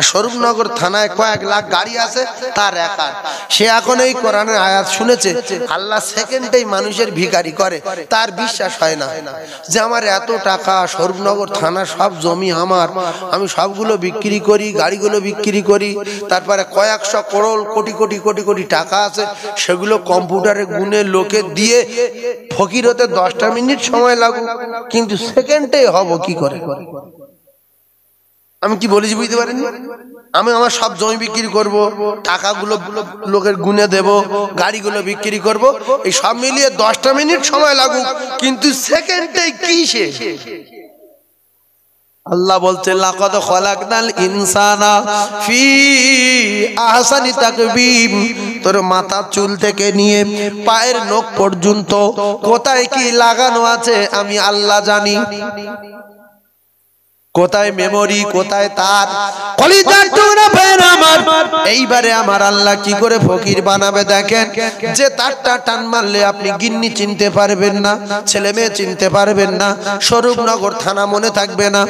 স্বরূপনগর থানায় কয়েক লাখ গাড়ি আছে, তার একা সে এখন এই কোরআনের আয়াত শুনেছে আল্লাহ সেকেন্ডেই মানুষের ভিখারি করে, তার বিশ্বাস হয় না যে আমার এত টাকা, স্বরূপনগর থানা সব জমি আমার, আমি সবগুলো বিক্রি করি, গাড়িগুলো বিক্রি করি, তারপরে কয়েকশো করোড় কোটি কোটি কোটি কোটি টাকা আছে, সেগুলো কম্পিউটারে গুনে লোকে দিয়ে ফকির হতে 10টা মিনিট সময় লাগুক, কিন্তু সেকেন্ডে হব কি করে? আমি কি বলেছি বুঝতে পারেন? আমি আমার সব জমি বিক্রি করব, টাকাগুলো লোকের গুনে দেব, গাড়িগুলো বিক্রি করব, এই সব মিলিয়ে 10টা মিনিট সময় লাগুক, কিন্তু সেকেন্ডে কি শেষ? আল্লাহ বলছে লাকাদ খলাকনাল ইনসানা ফি আহসানি তাকবীম। তোর মাথার চুল থেকে নিয়ে পায়ের নখ পর্যন্ত কোথায় কি লাগানো আছে আমি আল্লাহ জানি। কোথায় মেমোরি, কোথায় তার, কলিজার টুকরা ভাইয়ের আমার। এইবারে আমার আল্লাহ কি করে ফকির বানাবে দেখেন, যে তারটা টান মারলে আপনি গিন্নি চিনতে পারবেন না, ছেলে মেয়ে চিনতে পারবেন না, স্বরূপনগর থানা মনে থাকবে না,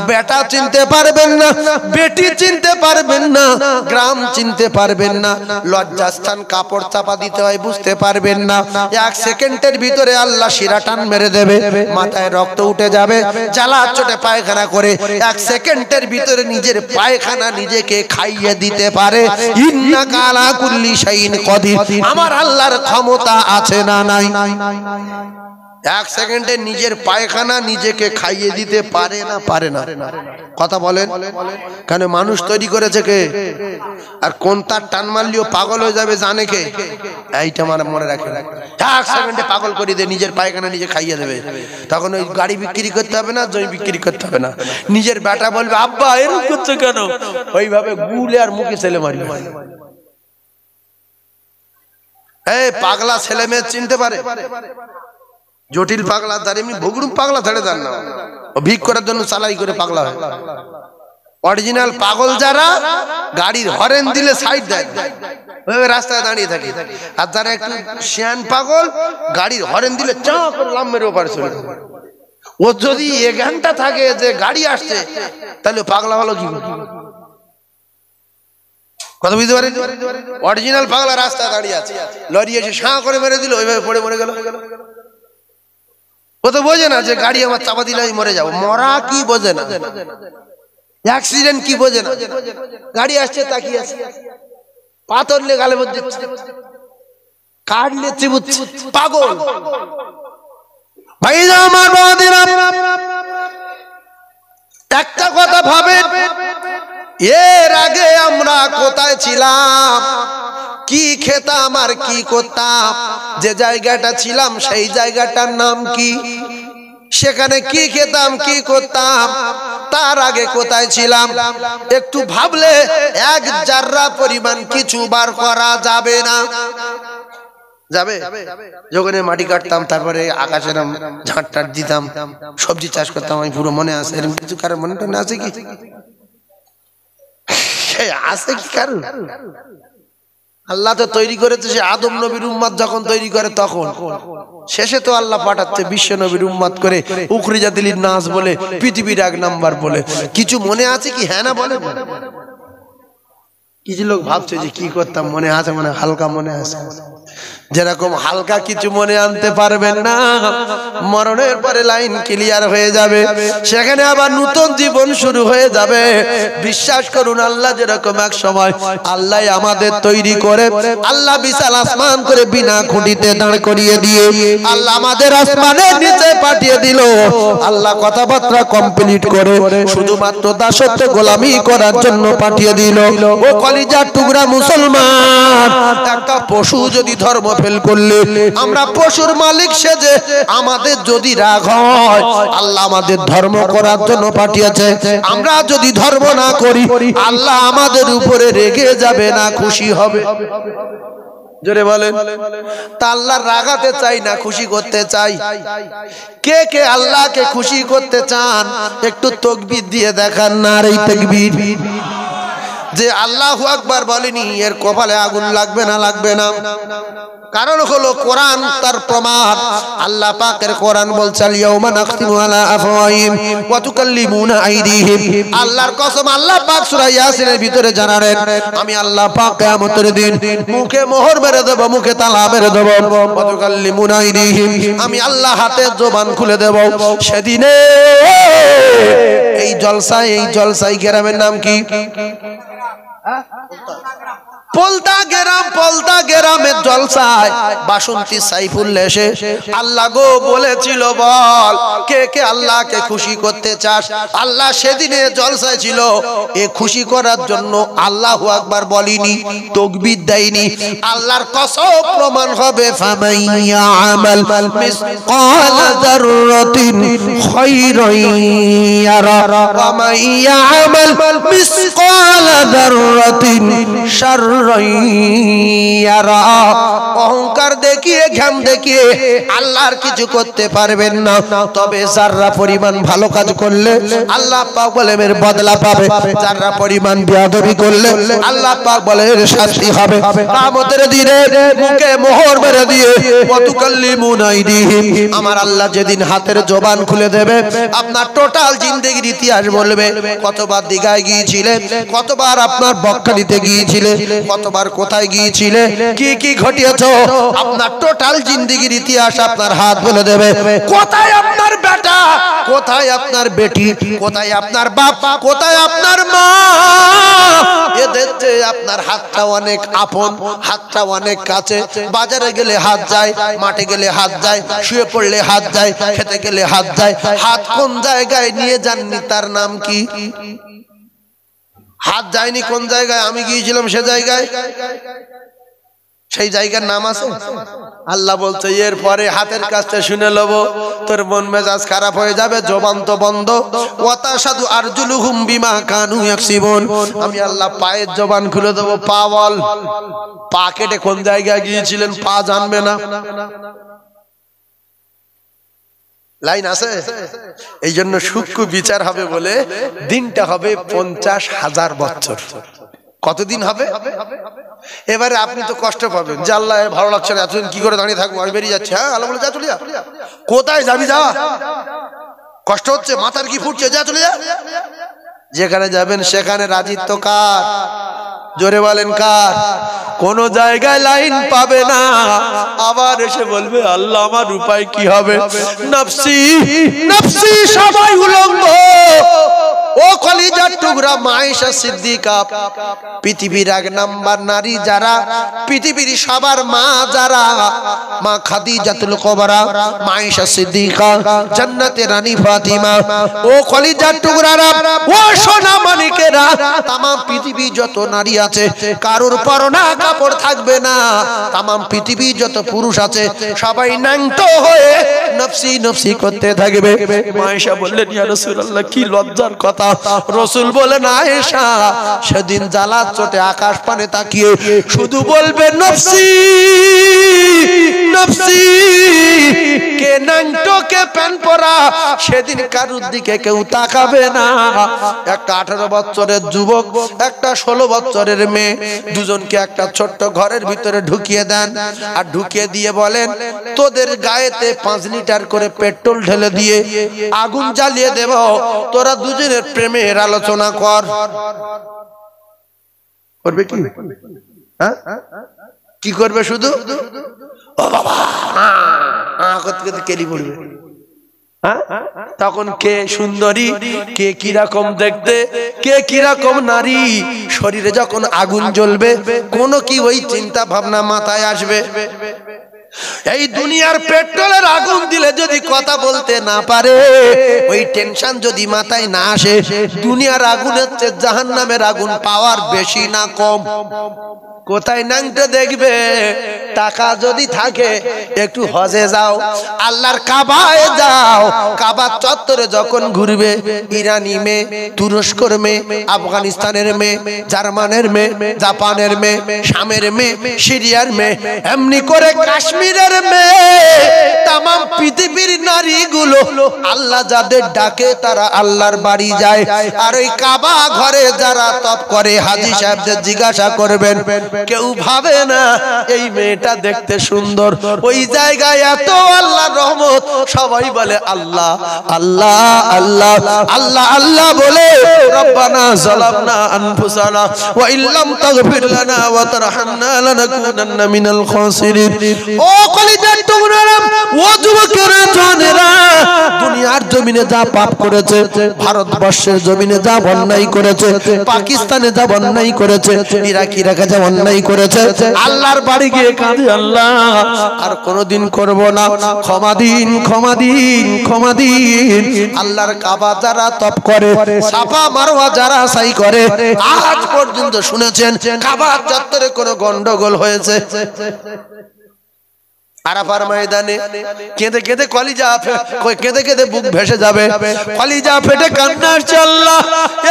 বেটা চিনতে পারবেন না, বেটি চিনতে পারবেন না, গ্রাম চিনতে পারবেন না, লজ্জাস্থান কাপড় চাপা দিতে হয় বুঝতে পারবেন না। 1 সেকেন্ডের ভিতরে আল্লাহ শিরা টান মেরে দেবে, মাথায় রক্ত উঠে যাবে, জ্বালা চোটে পায়খানা করে 1 সেকেন্ডের ভিতরে নিজের পায়খানা নিজেকে খাইয়ে দিতে পারে। ইন্নাকা আলা কুল্লি শাইইন কদির। আমার আল্লাহর ক্ষমতা আছে না নাই? 1 সেকেন্ডে নিজের পায়খানা নিজেকে খাইয়ে দিতে পারে না? পারে না। কথা বলেন কেন? মানুষ তৈরি করেছে কে? আর কোন তার টান মারলেও পাগল হয়ে যাবে জানে কে? এইটা মনে রাখে, 1 সেকেন্ডে পাগল করে দিয়ে নিজের পায়খানা নিজে খাইয়ে দেবে। তখন ওই গাড়ি বিক্রি করতে হবে না, জমি বিক্রি করতে হবে না, নিজের বেটা বলবে আব্বা এরকম করছো কেন, ওইভাবে গুলে আর মুখে ছেলে মারবে। এই পাগলা ছেলে মেয়ে চিনতে পারে? জটিল পাগলা তার এমনি ভুগড়ুম পাগলা ধরে দেন না, ও ভিক করার জন্য চালাই করে পাগলা হয়। অরিজিনাল পাগল যারা গাড়ির হরেন দিলে সাইড দেয়, ওইভাবে রাস্তায় দাঁড়িয়ে থাকে। আর যারা একটু শিয়ান পাগল গাড়ির হরেন দিলে চা করে লাম মেরে ওপারে চলে যায়। ও যদি 1 ঘন্টা থাকে যে গাড়ি আসছে, তাহলে পাগলা হলো কি? কথা বুঝতে পারেন? অরিজিনাল পাগলা রাস্তায় দাঁড়িয়ে আছে, লরি এসে শাঁ করে মেরে দিল, ওইভাবে পড়ে মরে গেল। ও তো বোঝে না যে গাড়ি আমার চাপা দিলে আমি মরে যাবো। মরা কি বোঝে না, অ্যাক্সিডেন্ট কি বোঝে না। গাড়ি আসছে তাকিয়ে আছে, পাথর লে গালে মধ্যে কাটলে চিবুচ্ছে, পাগল। ভাই আমার বাবাদিরা, একটা কথা ভাবে, এর আগে আমরা কোথায় ছিলাম, কি খেতাম আর কি করতাম, যে জায়গাটা ছিলাম সেই জায়গাটার নাম কি, সেখানে কি খেতাম কি করতাম, তার আগে কোথায় ছিলাম, একটু ভাবলে 1 জাররা পরিমাণ কিছু বার করা যাবে না। যাবে? যখন মাটি কাটতাম, তারপরে আকাশে ঝাঁট টাট দিতাম, সবজি চাষ করতাম, আমি পুরো মনে আছে। এরকম কিছু কারণ মনে টনে আছে কি? আছে কি কারণ? আল্লাহ তো তৈরি করেছে, সে আদম নবীর উম্মত যখন তৈরি করে তখন, শেষে তো আল্লাহ পাঠাচ্ছে বিশ্ব নবীর উম্মত করে, উখরিজাতিল নাস বলে, পৃথিবীর 1 নাম্বার বলে। কিছু মনে আছে কি? হ্যাঁ না বলে? কিছু লোক ভাবছে যে কি করতাম, মনে আছে, মানে হালকা মনে আছে। যেরকম হালকা কিছু মনে আনতে পারবেন না, মরণের পরে লাইন ক্লিয়ার হয়ে যাবে, সেখানে আবার নতুন জীবন শুরু হয়ে যাবে। বিশ্বাস করুন, আল্লাহ যেরকম এক সময় আল্লাহ আমাদের তৈরি করে, আল্লাহ বিশাল আসমান করে বিনা খুঁটিতে দাঁড় করিয়ে দিয়ে আল্লাহ আমাদের আসমানের নিচে পাঠিয়ে দিল। আল্লাহ কথাবার্তা কমপ্লিট করে শুধুমাত্র দাসত্ব গোলামি করার জন্য পাঠিয়ে দিল। ও কলিজার টুকরা মুসলমান, একটা পশু যদি ধর্ম ফেল করলে, আমরা পশুর মালিক সেজে আমাদের যদি রাগ হয়, আল্লাহ আমাদের ধর্ম করার জন্য পাঠিয়েছে। আমরা যদি ধর্ম না করি, আল্লাহ আমাদের উপরে রেগে যাবে না, খুশি হবে। জোরে বলেন। তা আল্লাহ রাগাতে চাই না খুশি করতে চাই? কে কে আল্লাহকে খুশি করতে চান? একটু তাকবীর দিয়ে দেখান, নারে তাকবীর। যে আল্লাহু আকবার বলেনি এর কপালে আগুন লাগবে না লাগবে না? কারণ হলো কোরআন তার প্রমাণ। আল্লাহ পাকের কোরআন বলছে ইয়াউমা নাখতিমু আলা আফওয়াহিম ওয়া তুকাল্লিমুনা আইদিহিম। আল্লাহর কসম, আল্লাহ পাক সূরা ইয়াসিনের ভিতরে জানালেন আমি আল্লাহ পাক কিয়ামতের দিন মুখে মোহর মেরে দেব, মুখে তালা মেরে দেব। ওয়া তুকাল্লিমুনা আইদিহিম, আমি আল্লাহ হাতের জবান খুলে দেব। সেদিনে এই জলসায় গ্রামের নাম কি? পলতা গ্রামের জলসায় বাসন্তী সাইফুল্লাহ এসে আল্লাহ গো বলেছিল বল কে কে আল্লাহকে খুশি করতে চাস। আল্লাহ সেদিনে জলসায় ছিল, এ খুশি করার জন্য আল্লাহু আকবার বলিনি, তাকবীর দেয়নি। আল্লাহর কসম প্রমাণ হবে ফামাইয়া আমাল মিসকালা যাররাতিন খায়রান ইয়ারা ওয়া মাইয়া আমাল মিসকালা যাররাতিন শাররান ইয়ারা। অহংকার দেখিয়ে ঘাম দেখিয়ে আল্লাহর কিছু করতে পারবেন না। তবে যারা পরিমাণ ভালো কাজ করলে আল্লাহ পাক বলে এর বদলা পাবে, যারা পরিমাণ বেয়াদবি করলে আল্লাহ পাক বলে এর শাস্তি হবে। কিয়ামতের দিনে মুখে মোহর মেরে দিয়ে ওয়া তুকাল্লিমুনা আইদিহিম, আমার আল্লাহ যেদিন হাতের জবান খুলে দেবে আপনার টোটাল জিন্দেগির ইতিহাস বলবে। কতবার দিঘায় গিয়েছিলে, কতবার আপনার বকখালিতে গিয়েছিলে, কতবার কোথায় গিয়েছিলে, কি কি ঘটিয়েছো, আপনার টোটাল জিন্দেগির ইতিহাস আপনার হাত বলে দেবে। কোথায় আপনার বেটা, কোথায় আপনার বেটি, কোথায় আপনার বাপ, কোথায় আপনার মা। এদের চেয়ে আপনার হাতটা অনেক আপন, হাতটা অনেক কাছে। বাজারে গেলে হাত যায়, মাঠে গেলে হাত যায়, শুয়ে পড়লে হাত যায়, খেতে গেলে হাত যায়। হাত কোন জায়গায় নিয়ে যাননি তার নাম কি? হাত যায়নি কোন জায়গায়? আমি গিয়েছিলাম সে জায়গায়, সেই জায়গার নাম আছে? আল্লাহ বলছে এরপরে হাতের কাজটা শুনে লব, তোর মন মেজাজ খারাপ হয়ে যাবে, জবান তো বন্ধ। ওয়াতাশাদু আরজুলুহুম বিমা কানু ইয়াকসিবুন, আমি আল্লাহ পায়ের জবান খুলে দেব। পা বল, পা কেটে কোন জায়গায় গিয়েছিলেন পা জানবে না। লাইন আছে? এই জন্য সূক্ষ্ম বিচার হবে বলে দিনটা হবে 50,000 বছর। কতদিন হবে? এবারে আপনি তো কষ্ট পাবেন যে আল্লাহ ভালো লাগছে না, এতদিন কি করে দাঁড়িয়ে থাকবো, আমি বেরিয়ে যাচ্ছি। হ্যাঁ আল্লাহ বলে যা চলে যা। কোথায় যাবি যা, কষ্ট হচ্ছে, মাথার কি ফুটছে, যা চলে যা। যেখানে যাবেন সেখানে রাজিত্ব কার? জোরে বলেন কার? কোন জায়গায় লাইন পাবে না, আবার এসে বলবে আল্লাহ আমার উপায় কি হবে? নফসি নফসি সবাই উলঙ্গ। ও কলিজার টুকরা মা আয়েশা সিদ্দিকা, পৃথিবীর 1 নাম্বার নারী যারা, পৃথিবীর সবার মা যারা, মা খাদিজাতুল কুবরা, মা আয়েশা সিদ্দিকা, জান্নাতের রানী ফাতিমা। ও কলিজার টুকরারা, ও সোনা মানিকেরা, तमाम পৃথিবী যত নারী আছে কারোর পরনা কাপড় থাকবে না। तमाम পৃথিবী যত পুরুষ আছে সবাই ন্যাংটো হয়ে নফসি নফসি করতে থাকবে। মা আয়েশা বললেন ইয়া রাসূলুল্লাহ কি লজ্জার কথা। রাসূল বলেন আয়েশা সেদিন জ্বালার চোটে আকাশ পানে তাকিয়ে শুধু বলবে নফসি নফসি। কে ন্যাংটো কে প্যান পরা, সেদিন কারুর দিকে কেউ তাকাবে না। একটা 18 বছরের যুবক, একটা 16 বছরের মেয়ে, দুজনকে একটা ছোট্ট ঘরের ভিতরে ঢুকিয়ে দেন আর ঢুকিয়ে দিয়ে বলেন তোদের গায়েতে 5 লিটার করে পেট্রোল ঢেলে দিয়ে আগুন জ্বালিয়ে দেব, তোরা দুজনের প্রেমের আলোচনা কর। করবে কি? হ্যাঁ কি করবে? শুধু ও বাবা করতে কেলি পড়বে। তখন কে সুন্দরী, কে কিরকম দেখতে, কে কিরকম নারী, শরীরে যখন আগুন জ্বলবে কোনো কি ওই চিন্তা ভাবনা মাথায় আসবে? এই দুনিয়ার পেট্রোলের আগুন দিলে যদি কথা বলতে না পারে, ওই টেনশন যদি মাথায় না আসে, দুনিয়ার আগুনের চেয়ে জাহান্নামের আগুন পাওয়ার বেশি না কম? কোথায় নাংতে দেখবে? টাকা যদি থাকে একটু হজে যাও, আল্লাহর কাবায় যাও। কাবার চত্বরে যখন ঘুরবে ইরানি মেয়ে, তুরস্কর মেয়ে, আফগানিস্তানের মেয়ে, জার্মানের মেয়ে, জাপানের মেয়ে, শামের মেয়ে, সিরিয়ার মেয়ে, এমনি করে কাশ্মীর জমিনের মেয়ে তাম পৃথিবীর নারীগুলো আল্লাহ যাদের ডাকে তারা আল্লাহর বাড়ি যায়। আর ওই কাবা ঘরে যারা তপ করে হাজী সাহেবদের জিজ্ঞাসা করবেন, কেউ ভাবে না এই মেয়েটা দেখতে সুন্দর, ওই জায়গায় এত আল্লাহর রহমত, সবাই বলে আল্লাহ আল্লাহ আল্লাহ আল্লাহ আল্লাহ বলে রব্বানা যালামনা আনফুসানা ওয়া ইল্লাম তাগফির লানা ওয়া তারহামনা লানাকুনান্না মিনাল খাসিরিন। ও কলিজার টুকরারা, ও যুবকেরা, জওয়ানেরা, দুনিয়ার জমিনে যা পাপ করেছে, ভারতবর্ষের জমিনে যা অন্যায় করেছে, পাকিস্তানে যা অন্যায় করেছে, ইরাকে যা অন্যায় করেছে, আল্লাহর বাড়ি গিয়ে কাঁদে আল্লাহ আর কোনোদিন করব না, ক্ষমা দিন ক্ষমা দিন ক্ষমা দিন। আল্লাহর কাবা যারা তপ করে, সাফা মারওয়া যারা সাই করে, আজ পর্যন্ত শুনেছেন কাবা চত্বরে কোনো গন্ডগোল হয়েছে? আরাফার ময়দানে কেঁদে কেঁদে কলিজা কেঁদে কেঁদে বুক ভেসে যাবে, কলিজা ফেটে কান্না আসছে, আল্লাহ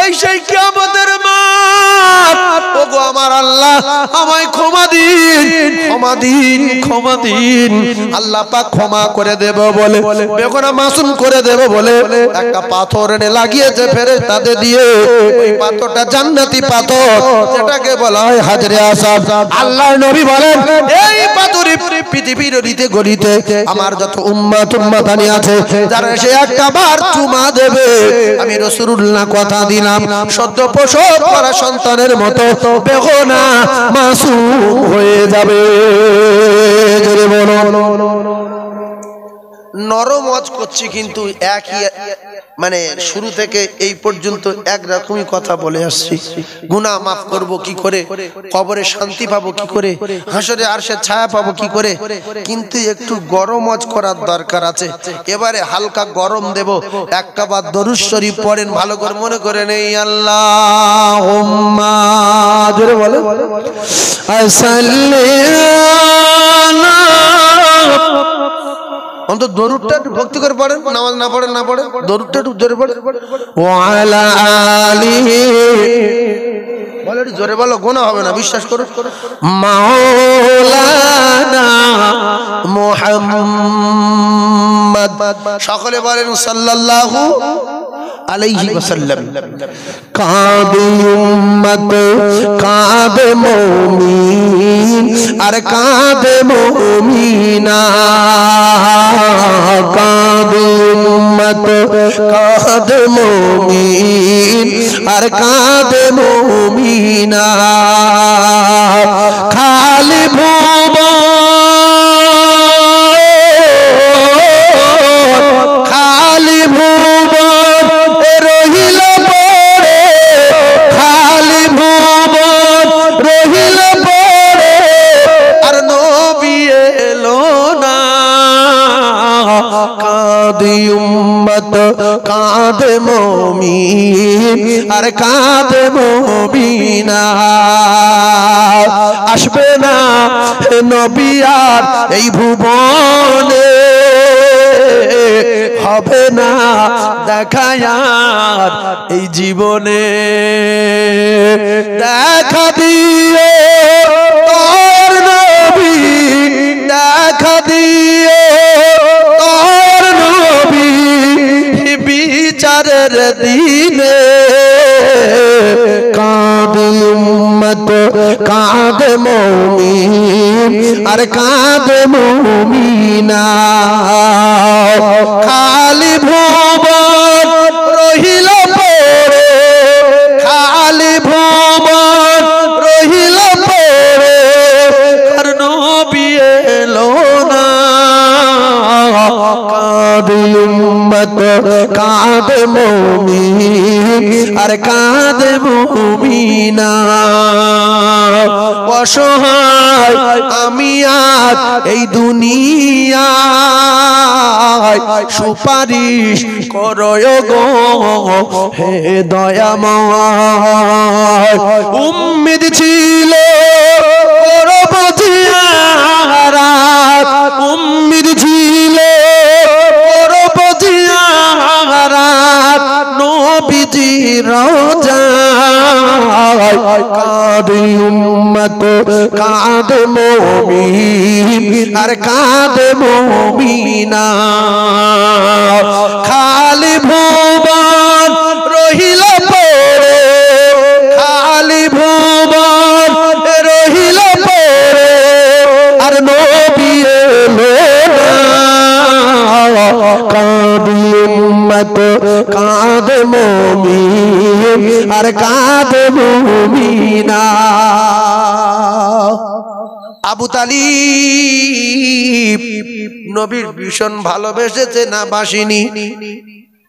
এই সেই কিয়ামতের মাঠ, ওগো আমার আল্লাহ আমায় ক্ষমা দিন ক্ষমা দিন ক্ষমা দিন। আল্লাহ পাক ক্ষমা করে দেব বলে, বেগুনা মাসুম করে দেব বলে একটা পাথর এনে লাগিয়েছে ফেরেশতাদের দিয়ে। ওই পাথরটা জান্নাতি পাথর, যেটাকে বলা হয় হাজরে আসওয়াদ। আল্লাহর নবী বলেন, এই পাথরই পৃথিবীর গলিতে গলিতে আমার যত উম্মত উম্মতানি আছে, যারা সে একটা বার চুমা দেবে, আমি রাসূলুল্লাহ কথা দিলাম সদ্য প্রসব করা সন্তানের মতো বেগুনা মাসুম হয়ে যাবে। জোরে বলো। নরম ওয়াজ করছি কিন্তু একই মানে শুরু থেকে এই পর্যন্ত একরকমই কথা বলে আসছি। গুনাহ মাফ করব কি করে, কবরে শান্তি পাবো কি করে, হাসরে আরশের ছায়া পাবো কি করে, কিন্তু একটু গরম ওয়াজ করার দরকার আছে। এবারে হালকা গরম দেব, একটা বার দরুদ শরীফ পড়েন, ভালো করে মনে করে নেই। আল্লাহুম্মা, জোরে বলে, অন্তত দরুদটা একটু ভক্তি করে পড়েন, নামাজ না পড়েন না পড়েন, দরুদটা একটু জোরে পড়েন। ওয়া আলা আলিহি, বলে একটু জোরে বলো, গুনাহ হবে না, বিশ্বাস করো। মাওলানা মুহাম্মদ, সকলে বলেন সাল্লাল্লাহু আলাইহি ওয়াসাল্লাম। কাঁদে উম্মত কাঁদে মুমিন আর কাঁদে মুমিনা, কাঁদে উম্মত কাঁদে মুমিন আর কাঁদে মুমিনা, খালি ভুবন খালি ভুবন রহিল পড়ে, খালি ভুবন রহিল পড়ে আর নবী এলো না, কাঁদে উম্মত কাঁদে মুমিন আর কাঁদে মুমিনা, আসবে না নবী আর এই ভুবনে, হবে না দেখা আর এই জীবনে, দেখা দিয়ে তোর নবী, দেখা দিয়ে তোর নবী বিচারের দিনে, কাঁদে উম্মত কাঁদে মুমিন আর কাঁদে মুমিনা, খালি ভুবন রহিল পড়ে, খালি ভুবন রহিল পড়ে আর নবী এলো না, কাঁদে উম্মত কাঁদে মুমিন আর কাঁদে মুমিনা। অসহায় আমি আজ এই দুনিয়ায়, সুপারিশ করো গো হে দয়াময়, উম্মিদ ছিল করব জিয়ারাত, উম্মিদ ছিল করব জিয়ারাত নবীজি রওজায়, কাঁদে উম্মত উম্মত কাঁদে মুমিন আর কাঁদে মুমিনা খালি ভুবন রহিল পড়ে খালি ভুবন রহিল পড়ে আর নবী এলো না কাঁদে উম্মত কাঁদে মুমিন আর কাঁদে মুমিনা আবু তালিব নবীর ভীষণ ভালোবেসেছে না বাসিনি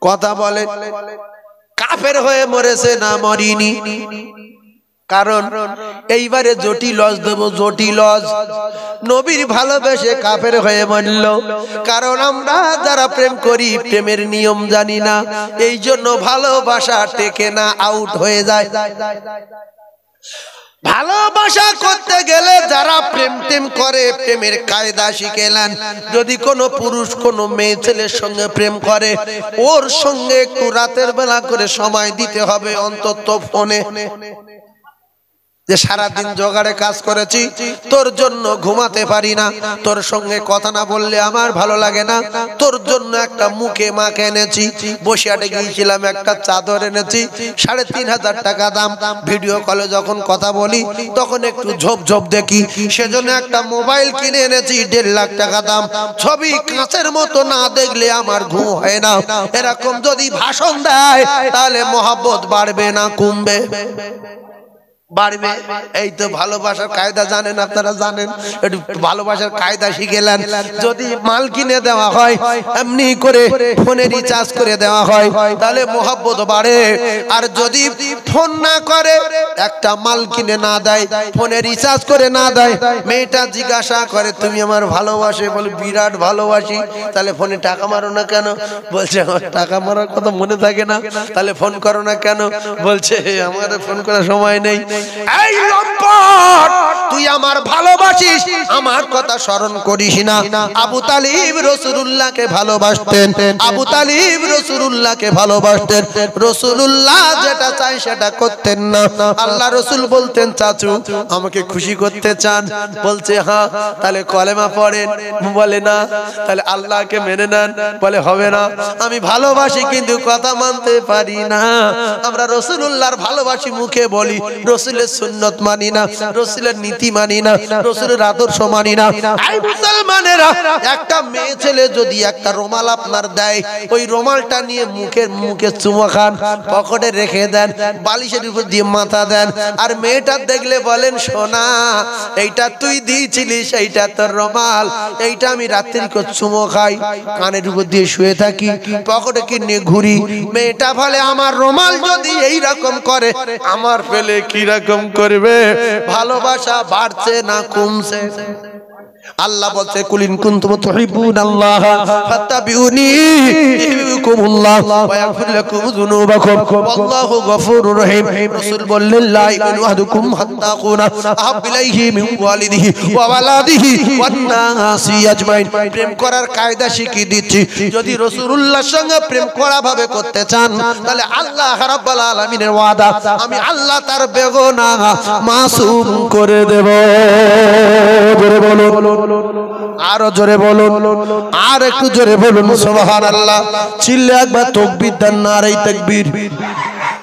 কথা বলে কাফের হয়ে মরেছে না মরিনি কারণ এইবারে জটিল লজ দেব জটিল লজ নবীর ভালোবেসে কাফের হয়ে মরল কারণ আমরা যারা প্রেম করি প্রেমের নিয়ম জানি না এই জন্য ভালোবাসা টেকে না আউট হয়ে যায় ভালোবাসা করতে গেলে যারা প্রেম টেম করে প্রেমের কায়দা শিখেলেন যদি কোনো পুরুষ কোনো মেয়ে ছেলের সঙ্গে প্রেম করে ওর সঙ্গে একটু রাতের বেলা করে সময় দিতে হবে অন্তত ফোনে যে সারাদিন জোগাড়ে কাজ করেছি তোর জন্য ঘুমাতে পারি না তোর সঙ্গে কথা না বললে আমার ভালো লাগে না তোর জন্য একটা মুখে মাকে এনেছি বসিয়াটে গিয়েছিলাম একটা চাদর এনেছি ৩৫০০ টাকা দাম ভিডিও কলে যখন কথা বলি তখন একটু ঝোপ ঝোপ দেখি সেজন্য একটা মোবাইল কিনে এনেছি ১.৫ লাখ টাকা দাম ছবি কাঁচের মতো না দেখলে আমার ঘুম হয় না এরকম যদি ভাষণ দেয় তাহলে মহব্বত বাড়বে না কমবে বাড়বে এই তো ভালোবাসার কায়দা জানেন আপনারা জানেন একটু ভালোবাসার কায়দা শিখেলেন যদি মাল কিনে দেওয়া হয় এমনি করে ফোনে রিচার্জ করে দেওয়া হয় তাহলে মহব্বত বাড়ে আর যদি ফোন না করে একটা মাল কিনে না দেয় ফোনে রিচার্জ করে না দেয় মেয়েটা জিজ্ঞাসা করে তুমি আমার ভালোবাসে বলে বিরাট ভালোবাসি তাহলে ফোনে টাকা মারো না কেন বলছে আমার টাকা মারার কথা মনে থাকে না তাহলে ফোন করো না কেন বলছে আমার ফোন করার সময় নেই এই লম্পট তুই আমার ভালোবাসিস আমার কথা স্মরণ করিস না আবু তালিব রাসূলুল্লাহকে ভালোবাসতেন আবু তালিব রাসূলুল্লাহকে ভালোবাসতেন রাসূলুল্লাহ যেটা চাই সেটা করতেন না আল্লাহ রাসূল বলতেন চাচু আমাকে খুশি করতে চান বলছে হ্যাঁ তাহলে কলেমা পড়েন বলে না তাহলে আল্লাহকে মেনে নেন বলে হবে না আমি ভালোবাসি কিন্তু কথা মানতে পারি না আমরা রাসূলুল্লাহর ভালোবাসি মুখে বলি রাসূলের সুন্নাত মানি না রাসূলের নীতি মানি না রাসূলের আদর্শ মানি না এই মুসলমানেরা একটা মেয়ে ছেলে যদি একটা রুমাল আপনার দেয় ওই রুমালটা নিয়ে মুখে চুমা খান পকেটে রেখে দেন বালিশের উপর দিয়ে মাথা দেন আর মেয়েটা দেখলে বলেন সোনা এইটা তুই দিয়েছিলিস এইটা তোর রুমাল এইটা আমি রাত্রি করে চুমো খাই কানের উপর দিয়ে শুয়ে থাকি পকেটে কিনে ঘুরি মেয়েটা বলে আমার রুমাল যদি এই রকম করে আমার পেলে কি রকম করবে ভালোবাসা বাড়ছে না কমছে আল্লাহ বলছে কুলিন কুনতুম তুহিব্বুনাল্লাহ ফাত্তাবিউনি ইউহিব্বুকুমুল্লাহ ওয়া ইয়াগফির লাকুম যুনুবাকুম ওয়াল্লাহু গফুরুর রহিম রাসূল বললেন লা ইলাহা হাত্তা কুনা আহাব ইলাইহি মিন ওয়ালিদিহি ওয়া ওয়ালাদিহি ওয়ান নাসি আজমাইন প্রেম করার কায়দা শিখিয়ে দিচ্ছি যদি রাসূলুল্লাহর সঙ্গে প্রেম করা ভাবে করতে চান তাহলে আল্লাহ রাব্বুল আলামিনের ওয়াদা আমি আল্লাহ তার বেগুনাহ মাসুম করে দেব জোরে বলো আরো জোরে বলুন আর একটু জোরে বলুন সুবহানাল্লাহ চিল্লে একবার তাকবীর দেন নারে তাকবীর